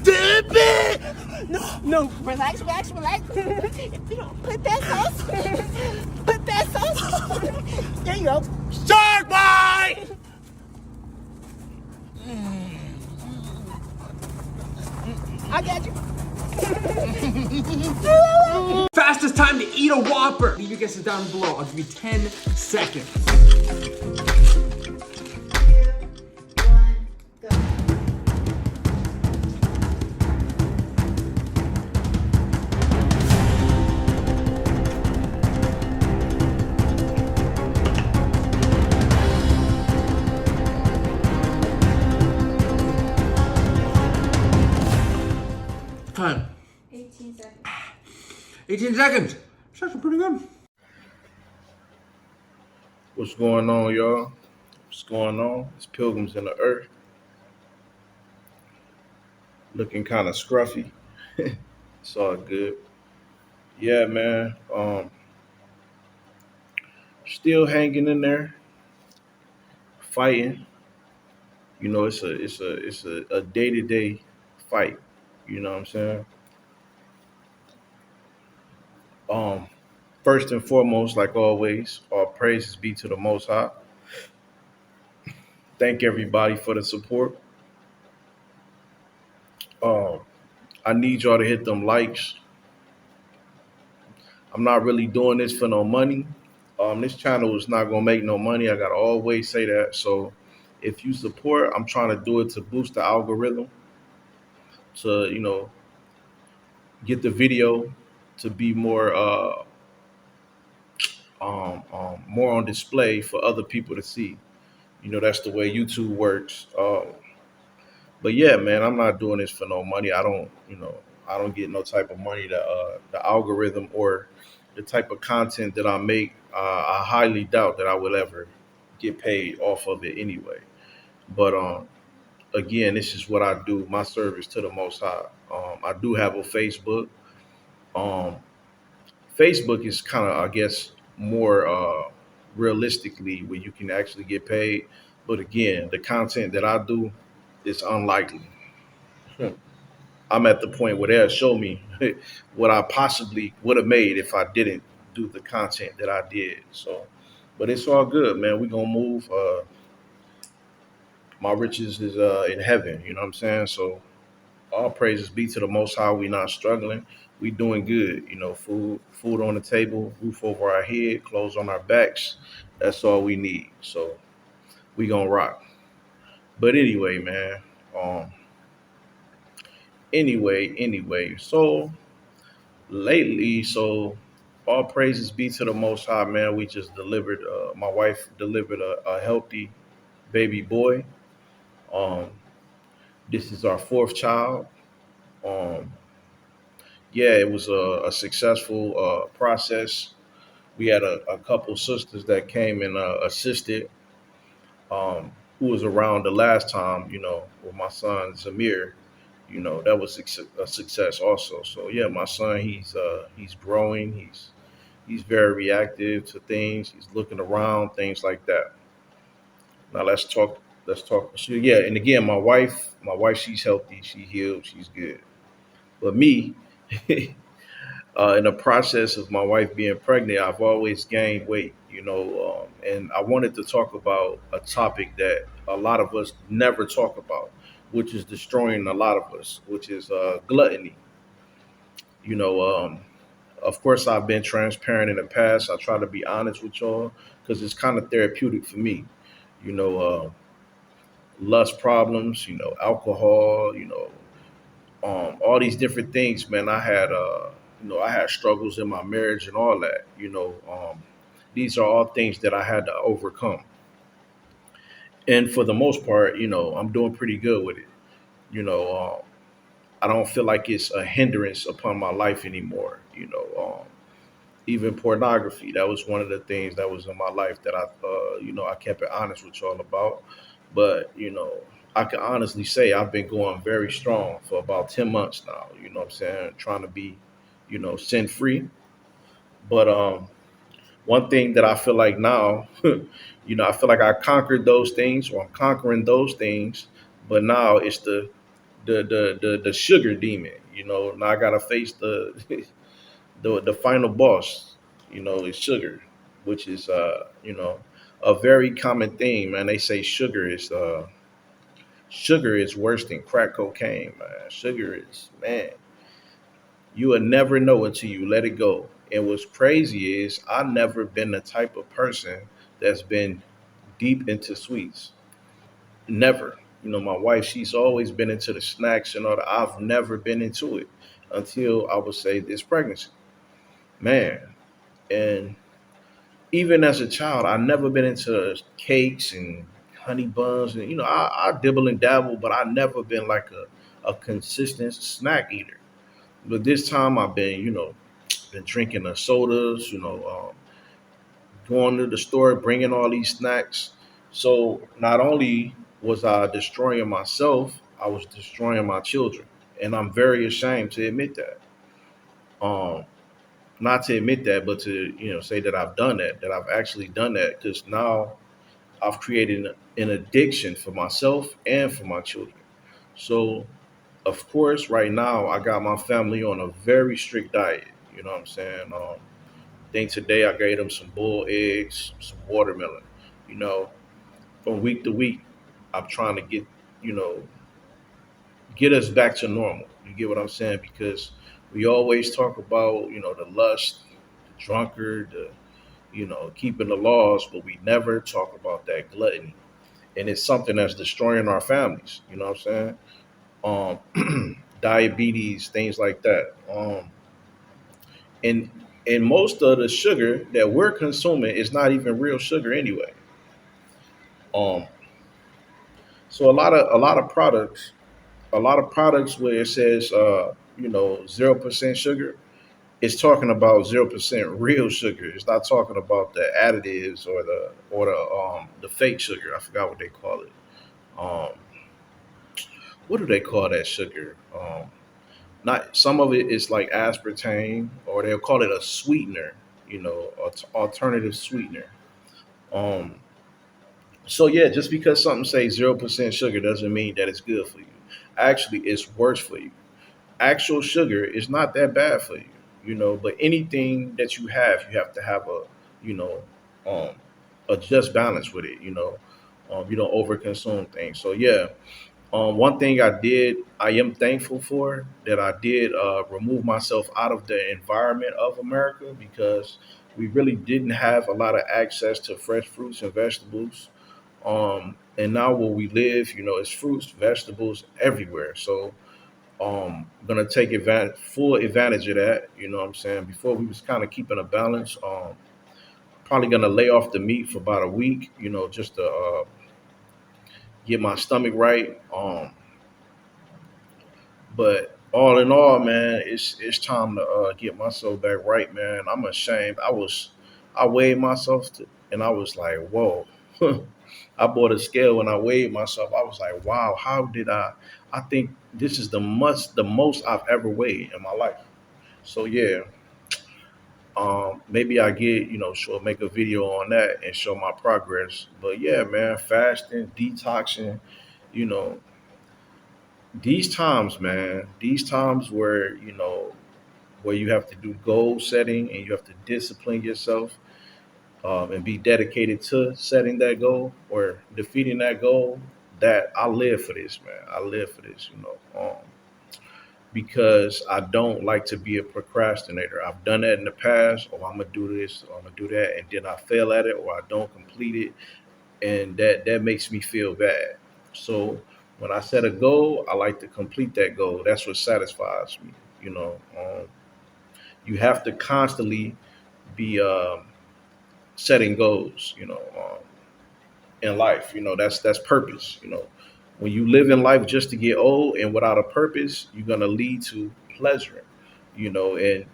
Dip it! No, relax. If you don't put that sauce. There you go. Shark bite! I got you. Fastest time to eat a Whopper. Leave your guesses down below. I'll give you 10 seconds. 2, 1, go. Time. 18 seconds. 18 seconds. It's actually pretty good. What's going on, y'all? What's going on? It's Pilgrims in the Earth. Looking kind of scruffy. It's all good. Yeah, man. Still hanging in there, fighting. You know, it's a day-to-day fight. You know what I'm saying? Um, First and foremost, like always, all praises be to the Most High. Thank everybody for the support. Um, I need y'all to hit them likes. I'm not really doing this for no money. This channel is not gonna make no money. I gotta always say that. So if you support, I'm trying to do it to boost the algorithm, to get the video to be more on display for other people to see. That's the way YouTube works. But yeah, man, I'm not doing this for no money. I don't get no type of money. The algorithm or the type of content that I make, I highly doubt that I will ever get paid off of it anyway. But again, this is what I do. My service to the Most High. I do have a Facebook. Um, Facebook is kind of, I guess, more realistically where you can actually get paid. But again, the content that I do is unlikely. I'm at the point where they'll show me what I possibly would have made if I didn't do the content that I did. So, but it's all good, man. We gonna move. My riches is in heaven. You know what I'm saying? So all praises be to the Most High. We not struggling. We doing good. Food on the table, roof over our head, clothes on our backs. That's all we need. So we gonna rock. But anyway, man. Um. Anyway. So lately, all praises be to the Most High, man. We just delivered. My wife delivered a healthy baby boy. Um. This is our fourth child. Um. Yeah, it was a successful process. We had a couple sisters that came and assisted, who was around the last time, with my son Zamir. That was a success also. So yeah, my son, he's growing. He's very reactive to things. He's looking around, things like that. Now let's talk. So, yeah, and again, my wife, she's healthy. She healed. She's good. But me, in the process of my wife being pregnant, I've always gained weight, and I wanted to talk about a topic that a lot of us never talk about, which is destroying a lot of us, which is gluttony. You know, um, of course, I've been transparent in the past. I try to be honest with y'all because it's kind of therapeutic for me. You know, lust problems, alcohol, all these different things, man. I had struggles in my marriage and all that. These are all things that I had to overcome, and for the most part, I'm doing pretty good with it. You know, I don't feel like it's a hindrance upon my life anymore. Even pornography, that was one of the things that was in my life that I kept it honest with y'all about. But I can honestly say I've been going very strong for about 10 months now. You know what I'm saying? Trying to be, sin free. But one thing that I feel like now, I feel like I conquered those things, or I'm conquering those things. But now it's the sugar demon. You know, now I gotta face the the final boss. You know, is sugar, which is a very common thing, man. They say sugar is worse than crack cocaine, man. Sugar is, man, you will never know until you let it go. And what's crazy is I never been the type of person that's been deep into sweets. Never. You know, my wife, she's always been into the snacks and all that. I've never been into it until I would say this pregnancy. Man. And even as a child, I never been into cakes and honey buns. And, I dibble and dabble, but I never been like a consistent snack eater. But this time I've been, been drinking the sodas, going to the store, bringing all these snacks. So not only was I destroying myself, I was destroying my children, and I'm very ashamed to admit that. Um, Not to admit that, but to say that I've done that, that I've actually done that, because now I've created an addiction for myself and for my children. So of course, right now I got my family on a very strict diet. You know what I'm saying? Think today I gave them some boiled eggs, some watermelon. You know, from week to week, I'm trying to you know, get us back to normal. You get what I'm saying? Because we always talk about, the lust, the drunkard, keeping the laws, but we never talk about that gluttony. And it's something that's destroying our families. You know what I'm saying? Diabetes, things like that. And and most of the sugar that we're consuming is not even real sugar anyway. Um, so a lot of products where it says 0% sugar, it's talking about 0% real sugar. It's not talking about the additives or the fake sugar. I forgot what they call it. Um, what do they call that sugar? Not some of it is like aspartame, or they'll call it a sweetener. Alternative sweetener. Um, so yeah, just because something says 0% sugar doesn't mean that it's good for you. Actually, it's worse for you. Actual sugar is not that bad for you, but anything that you have to have you know, um, a just balance with it. You don't overconsume things. So yeah, one thing I am thankful for that I did remove myself out of the environment of America, because we really didn't have a lot of access to fresh fruits and vegetables. And now where we live, it's fruits, vegetables everywhere. So gonna take full advantage of that. You know what I'm saying? Before we was kind of keeping a balance. Probably gonna lay off the meat for about a week. Just to get my stomach right. But all in all, man, it's time to get myself back right, man. I'm ashamed. I weighed myself and I was like, whoa. I bought a scale and I weighed myself. I was like, wow, how did I? I think this is the most I've ever weighed in my life. So yeah, maybe I get sure make a video on that and show my progress. But yeah, man, fasting, detoxing, you know, these times, man, these times where you have to do goal setting and you have to discipline yourself, and be dedicated to setting that goal or defeating that goal. That I live for this, man. I live for this, because I don't like to be a procrastinator. I've done that in the past. Oh, I'm gonna do this, or I'm gonna do that, and then I fail at it, or I don't complete it, and that makes me feel bad. So when I set a goal, I like to complete that goal. That's what satisfies me. You have to constantly be setting goals. In life. That's purpose. When you live in life just to get old and without a purpose, you're gonna lead to pleasure. And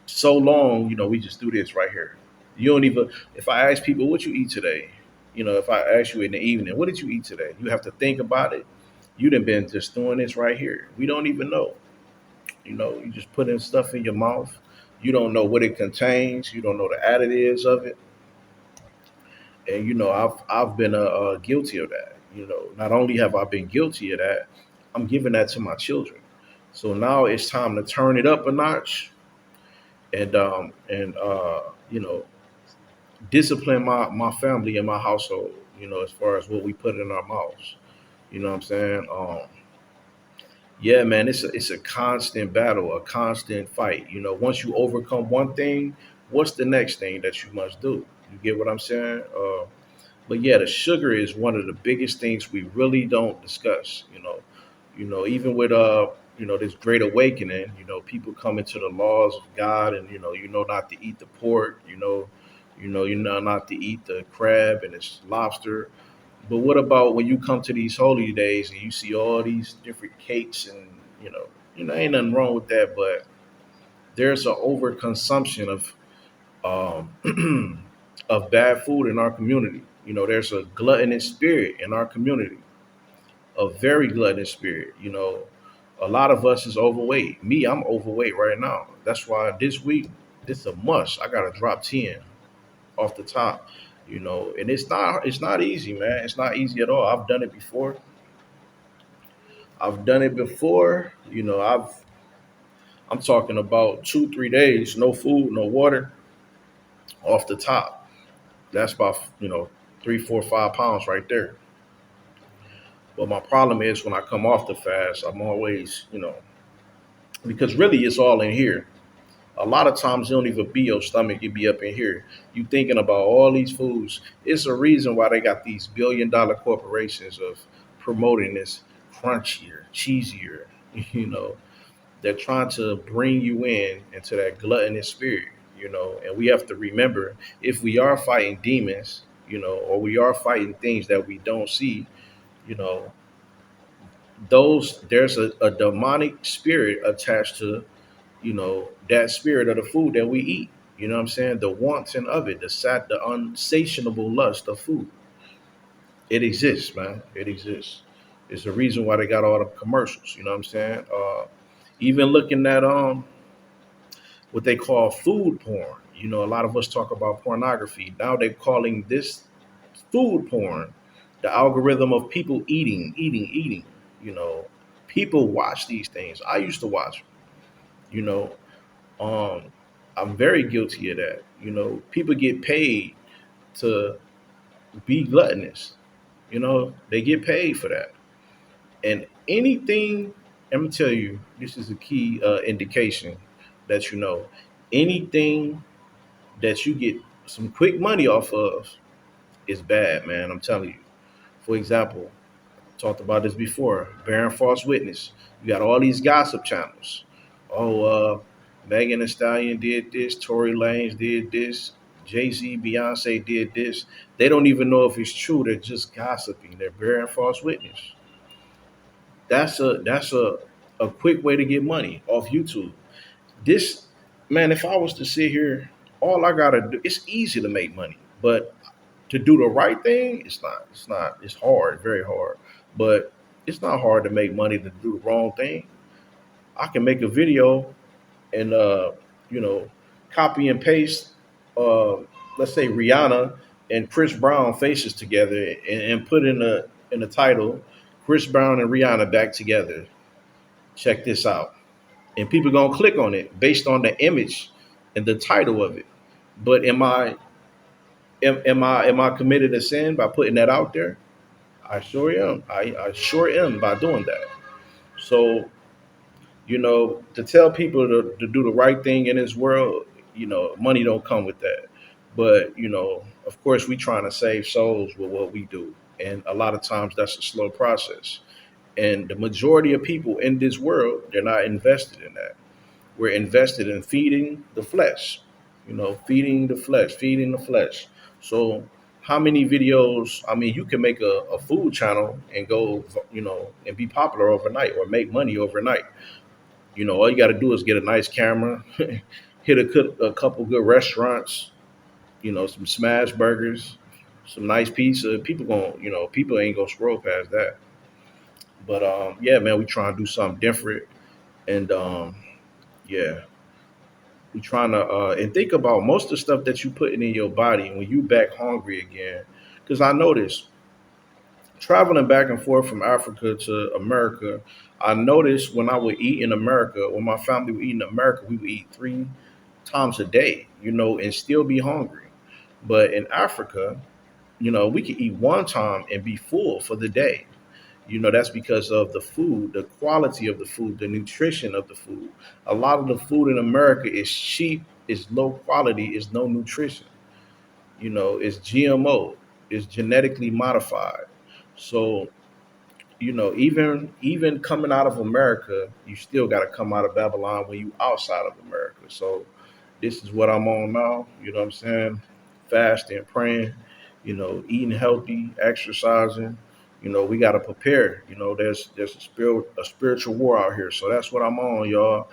so long, we just do this right here. You don't even. If I ask people what you eat today, if I ask you in the evening, what did you eat today? You have to think about it. You done been just doing this right here. We don't even know. You just putting stuff in your mouth. You don't know what it contains. You don't know the additives of it. And I've been guilty of that. Not only have I been guilty of that, I'm giving that to my children. So now it's time to turn it up a notch and you know, discipline my family and my household. You know, as far as what we put in our mouths. You know what I'm saying? Yeah, man, it's a constant battle, a constant fight. You know, once you overcome one thing, what's the next thing that you must do? You get what I'm saying? But yeah, the sugar is one of the biggest things we really don't discuss. Even with this great awakening, people come into the laws of God, and not to eat the pork, not to eat the crab and its lobster. But what about when you come to these holy days and you see all these different cakes and you know, ain't nothing wrong with that, but there's an overconsumption of bad food in our community. There's a gluttonous spirit in our community, a very gluttonous spirit. A lot of us is overweight. Me, I'm overweight right now. That's why this week it's a must. I gotta drop 10 off the top. And it's not easy, man. It's not easy at all. I've done it before. I've done it before. I'm talking about 2 3 days, no food, no water, off the top. That's about 3 4 5 pounds right there. But my problem is when I come off the fast, I'm always, because really it's all in here. A lot of times it don't even be your stomach, it be up in here. You thinking about all these foods. It's a reason why they got these billion-dollar corporations of promoting this crunchier, cheesier, you know. They're trying to bring you in into that gluttonous spirit, and we have to remember if we are fighting demons, or we are fighting things that we don't see, you know, there's a demonic spirit attached to that spirit of the food that we eat. You know what I'm saying? The wanting of it, the unsatiable lust of food. It exists, man. It exists. It's the reason why they got all the commercials. You know what I'm saying? Even looking at what they call food porn. A lot of us talk about pornography. Now they're calling this food porn. The algorithm of people eating, eating, eating. You know, people watch these things. I used to watch them. You know, um, I'm very guilty of that. People get paid to be gluttonous. They get paid for that. And anything, let me tell you, this is a key indication that anything that you get some quick money off of is bad, man. I'm telling you. For example, talked about this before. Bearing false witness. You got all these gossip channels. Oh, Megan Thee Stallion did this. Tory Lanez did this. Jay Z, Beyonce did this. They don't even know if it's true. They're just gossiping. They're bearing false witness. That's a quick way to get money off YouTube. This man, if I was to sit here, all I gotta do, it's easy to make money, but to do the right thing, it's not. It's not. It's hard, very hard. But it's not hard to make money to do the wrong thing. I can make a video and you know, copy and paste uh let's say Rihanna and Chris Brown faces together and put in the title Chris Brown and Rihanna back together. Check this out. And people gonna click on it based on the image and the title of it. But am I committed a sin by putting that out there? I sure am. I sure am by doing that. So, to tell people to do the right thing in this world, money don't come with that. But, of course we trying to save souls with what we do. And a lot of times that's a slow process. And the majority of people in this world, they're not invested in that. We're invested in feeding the flesh, feeding the flesh, feeding the flesh. So, how many videos? I mean, you can make a food channel and go, and be popular overnight or make money overnight. All you got to do is get a nice camera, hit a couple good restaurants, some smash burgers, some nice pizza. People ain't gonna scroll past that. But yeah, man, we trying to do something different, and yeah, we trying to and think about most of the stuff that you putting in your body when you back hungry again. Because I notice traveling back and forth from Africa to America, I noticed when I would eat in America, when my family would eat in America, we would eat 3 times a day, and still be hungry. But in Africa, we could eat one time and be full for the day. That's because of the food, the quality of the food, the nutrition of the food. A lot of the food in America is cheap, is low quality, is no nutrition. It's GMO, it's genetically modified. So, even coming out of America, you still got to come out of Babylon when you outside of America. So this is what I'm on now. You know what I'm saying? Fasting, praying, eating healthy, exercising. We got to prepare. There's a spiritual war out here. So that's what I'm on, y'all.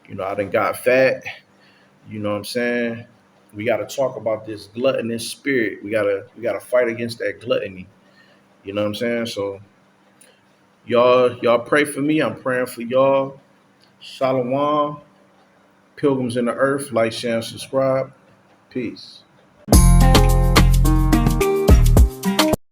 I done got fat. You know what I'm saying? We got to talk about this gluttonous spirit. We gotta fight against that gluttony. You know what I'm saying? So y'all pray for me. I'm praying for y'all. Shalom. Pilgrims in the earth. Like, share, and subscribe. Peace.